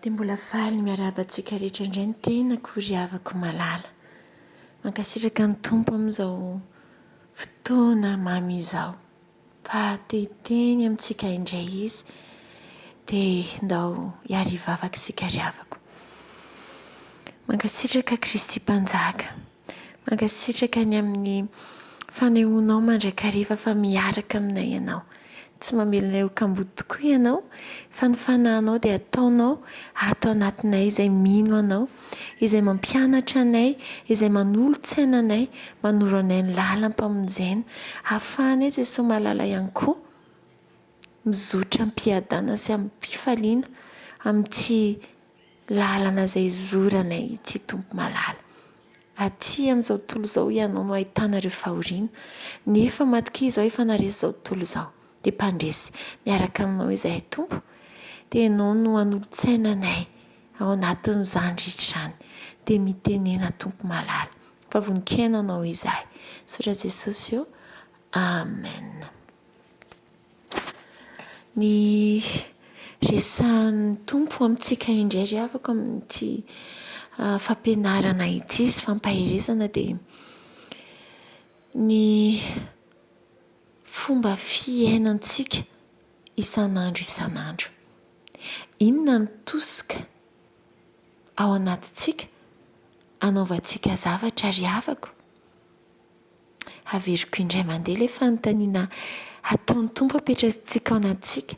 dia mbola faly ny miarahaba antsika rehetra indray ny tenako ry havako malala. Mankasitraka ny tompo amin'izao fotoana mamy izao. Fa te-teny amintsika indray izy dia ndao hiary hivavaka isika ry havako. Mankasitraka Kristy mpanjaka. Mankasitraka ny amin'ny fanehoanao mandrakariva fa miaraka aminay ianao. Tsy mamelona eo kambo tokoa ianao, fa ny fanahinao dia ataonao ato anatinay izay mino anao, izay mampianatra anay, izay manolontsaina anay, manoro anay ny lalam-pamonjena, ahafahana Jesosy malala ihany koa mizotra am-piadana sy am-pifaliana amin'ity lalana izay zoranay ity tompo malala. Aty amin'izao tontolo izao ianao no ahitana ireo fahoriana, nefa matokia izao efa naresy izao tontolo izao. Dia mpandresy miaraka aminao izay tompo, dia ianao no hanolontsaina anay ao anatin'izany rehetra izany. Dia mitenena tompo malala fa voninkaina anao izahay. Sotra Jesosy eo. Amen. Ny resahan'ny tompo amintsika indray ry havako amin'ity fampianarana ity sy fampaherezana dia ny fomba fiainantsika isan'andro. Inona ny tosika ao anatintsika anaovantsika zavatra ry havako. Averiko indray mandeha ilay fanontaniana ataon'ny tompo apetrakantsika ao anatintsika.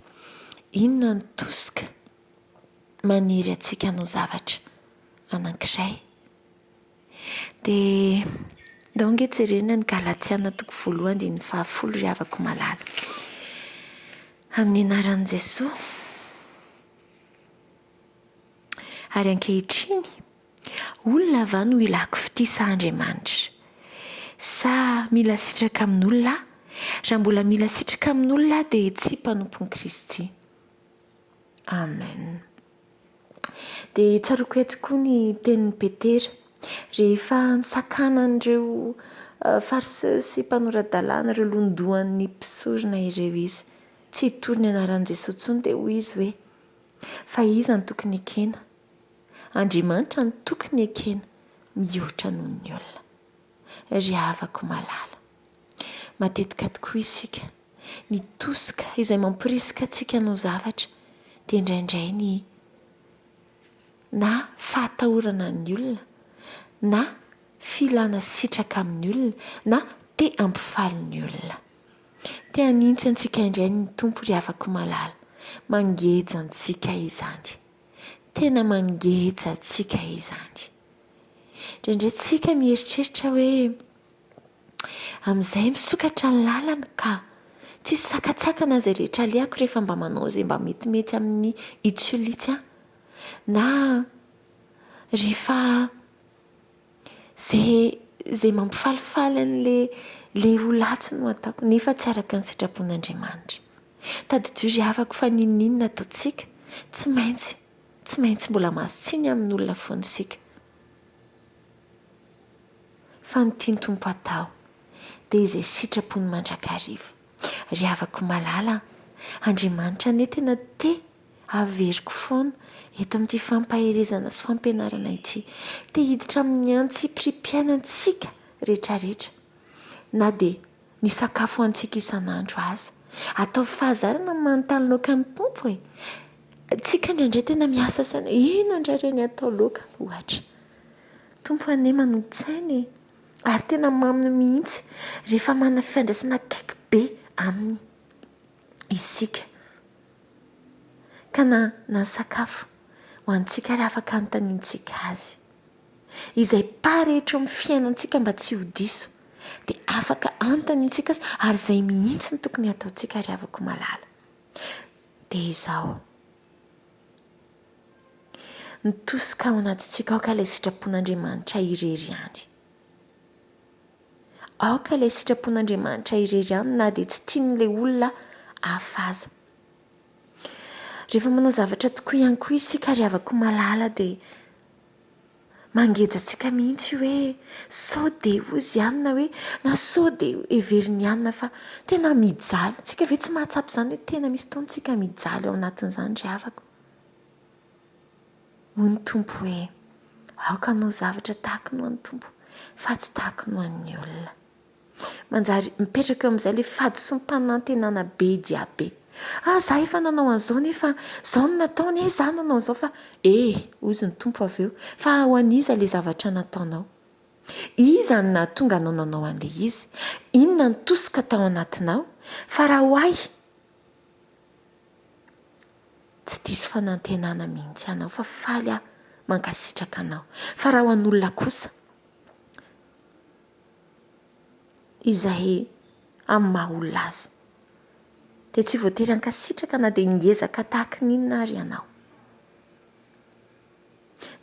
Inona ny tosika maniry antsika hanao zavatra anankiray. Dia ndao ange jerena ny Galatiana 1:10 ry havako malala. Amin'ny anaran'i Jesosy. Ary ankehitriny olona va no ilako fitisan'Andriamanitra? Sa mila sitraka amin'olona? Raha mbola mila sitraka amin'olona dia tsy mpanompon'i Kristy. Amen. Dia tsaroako eto koa ny tenin'i Petera rehefa nisakanan'ireo fariseo sy mpanoran-dalàna ireo londohan'ny mpisorona ireo izy. Tsy hitory ny anaran'i Jesosy intsony dia hoy izy hoe fa iza no tokony ekena? Andriamanitra no tokony ekena mihoatra noho ny olona. Ry havako malala. Matetika tokoa isika ny tosika izay mampirisika antsika hanao zavatra dia indraindray ny na fahatahorana ny olona, na filana sitraka amin'ny olona, na te ampifaly ny olona. Te hanintsy antsika indray ny tompo ry havako malala. Mangeja antsika izany. Tena mangeja antsika izany. Indraindray tsika mieritreritra hoe amin'izay misokatra ny lalana ka tsy sakatsakana izay rehetra alehako rehefa mba manao izay mba metimety amin'ny itsolitsy na rehefa zay mampifalifaly an'ilay holatsy no ataoko nefa tsy araka ny sitrapon'Andriamanitra. Tadidio ry havako fa ninona ataontsika? Tsy maintsy mbola mahasotsiny amin'olona foana isika. Fa ny tiany tompo atao dia izay sitrapony mandrakariva. Ry havako malala, Andriamanitra anie tena te averiko foana eto amin'ity fampaherezana sy fampianarana ity. Te hiditra amin'ny antsiprim-piainantsika rehetrarehetra. Na dia ny sakafo antsika isan'andro aza. Atao fahazarana manontany laoka amin'ny tompo e. Tsika indraindray tena miasa sana. Inona indray ny atao laoka ohatra. Tompo anie manolontsaina ary tena mamy mihitsy rehefa manana fifandraisana akaiky be aminy isika. Ka na sakafo ho antsika raha afaka anontaniantsika azy. Izay parehetra amin'ny fiainantsika mba tsy ho diso dia afaka anontaniantsika azy ary izay mihitsy ny tokony ataontsika ry havako malala. Dia izao. Ny tosika ao anatintsika aoka ilay sitrapon'Andriamanitra irery ihany. Aoka ilay sitrapon'Andriamanitra irery ihany na dia tsy tian'ilay olona hafaza. Rehefa manao zavatra tokoa ihany koa isika ry havako malala dia mangeja antsika mihitsy hoe sao dia ozy ihany na hoe na sao dia heveriny ihany fa tena mijaly. Tsika ve tsy mahatsapy izany hoe tena misy fotoana tsika mijaly ao anatin'izany ry havako. hoy ny tompo hoe aoka anao zavatra tahaka no an'ny tompo fa tsy tahaka no an'ny olona. Manjary mipetraka eo amin'izay le fadisompanantenana be diabe. Za efa nanao an'izao nefa zao no nataony za nanao an'izao fa ozy ny tompo avy eo fa ho an'iza le zavatra nataonao. Iza ny nahatonga anao nanao an'le izy? Inona ny tosika tao anatinao? Fa raha ho ahy tsy diso fanantenana mihitsy anao fa faly mankasitraka anao. Fa raha ho an'olona kosa izay amin'ny maha olona azy dia tsy voatery hankasitraka na dia ngezaka tahaka n'inona ary ianao.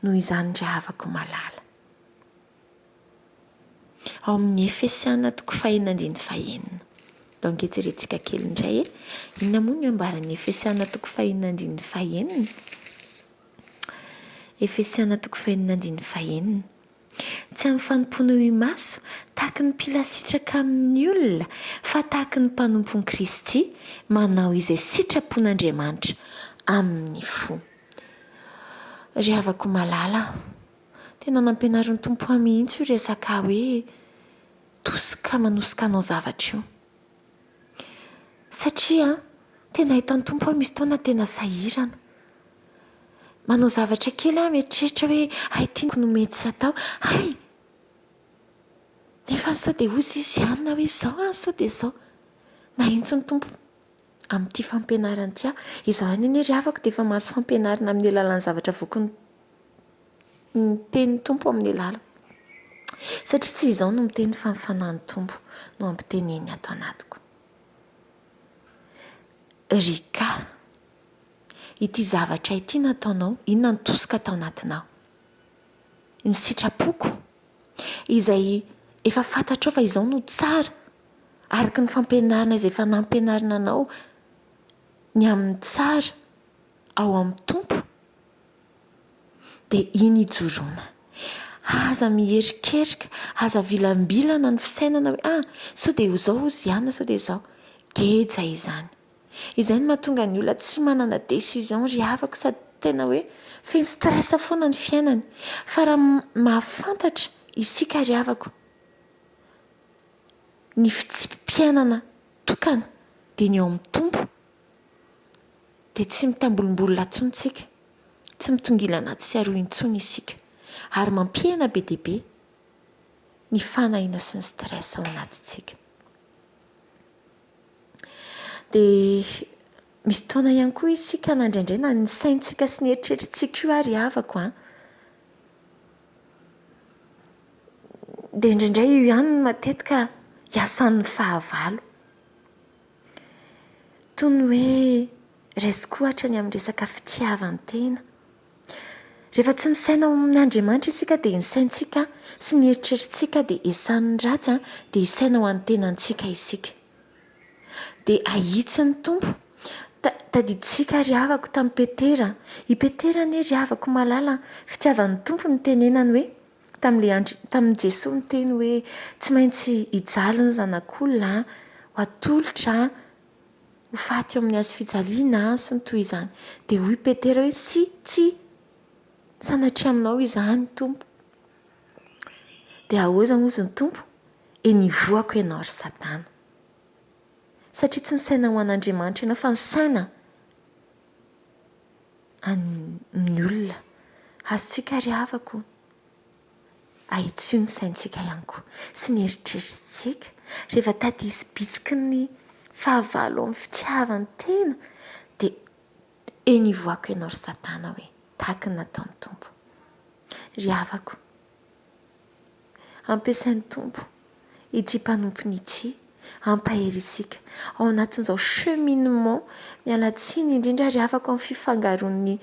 Noho izany indray havako malala. Ao amin'ny Efesiana 5:1. Dao angetsirentsika kely indray inona moa no ambaran'ny Efesiana 5:1. Efesiana 5:1. Tsy amin'ny fanompoana maso tahaka ny mpila sitraka amin'ny olona fa tahaka ny mpanompon'i Kristy manao izay sitrapon'Andriamanitra amin'ny fo. Ry havako malala, tena nampianarin'ny tompo mihitsy io resaka hoe tosika manosika anao zavatra io. Satria tena hitan'ny tompo misy taona tena sahirana. Manao zavatra kely mieritreritra hoe tiako no mety sy atao. Nefa sao dia ozy izy anona hoe izao sao dia izao. Na intsony tompo amin'ity fampianarana ity izao any ry havako dia efa mahazo fampianarana amin'ny alalan'ny zavatra voky ny tenin'ny tompo amin'ny lalako. Satria tsy izao no miteny fa fanan'ny tompo no ampiteneny ato anatiko. Rika, ity zavatra ity nataonao, inona ny tosika tao anatinao? Ny sitrapoko izay efa fantatrao fa izao no tsara araka ny fampianarana izay efa nampianarina anao ny amin'ny tsara ao amin'ny tompo dia iny ijoroana. Aza miherikerika, aza vilambilana ny fisainana hoe sao dia izao ozy ihany, sao dia izao. Geja izany. Izay no mahatonga ny olona tsy manana décision ry havako sady tena hoe feno stress foana ny fiainany. Fa raha mahafantatra isika ry havako ny fitsimpi-piainana tokana dia ny eo amin'ny tompo dia tsy mitambolombolona intsony isika, tsy mitongilana tsy aroa intsony isika ary mampiana be dia be ny fanahiana sy ny stress ao anatintsika. Dia misy taona ihany koa isika na indraindray na ny saintsika sy ny eritreretintsika io ary havako dia indraindray io ihany no matetika hiasan'ny fahavalo. Toy ny hoe raisiko ohatra ny amin'ny resaka fitiavan-tena. Rehefa tsy misaina amin'ny Andriamanitra isika dia ny saintsika sy ny eritreretintsika dia esan'ny ratsy dia isaina ho an'ny tenantsika isika. Dia ahitsy ny tompo tadiditsika ry havako tamin'ny Petera. I Petera anie ry havako malala fitiavan'ny tompo ny tenenany hoe tamin'ny Jesosy ny teny hoe tsy maintsy hijaly ny zanak'olona, ho atolotra, ho faty eo amin'ny hazo fijaliana sy ny toy izany. Dia hoy Petera hoe tsy sanatria aminao izany tompo. Dia ahoza moa ny tompo? Nivoako ianao ry Satana. Satria tsy ny saina ho an'Andriamanitra ianao fa ny saina amin'ny olona. Azontsika ry havako ahitsy io ny saintsika ihany koa sy ny eritreretintsika rehefa tadisy bitsiky ny fahavalo amin'ny fitiavan'ny tena dia nivoako ianao ry Satana hoe tahaka ny nataon'ny tompo. Ry havako, ampiasain'ny tompo ity mpanompony ity ampaherisika ao anatin'izao cheminement miala tsiny indrindra ry havako amin'ny fifangaroan'ny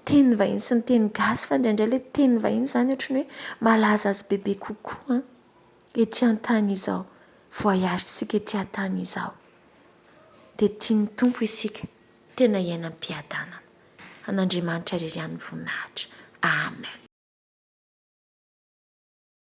teny vahiny sy ny teny gasy fa indraindray ilay teny vahiny izany ohatran'ny hoe malaza azy bebe kokoa ety an-tany izao, voyage-tsika ety an-tany izao. Dia tian'ny tompo isika tena iainam-piadanana. An'Andriamanitra irery ihany voninahitra. Amen.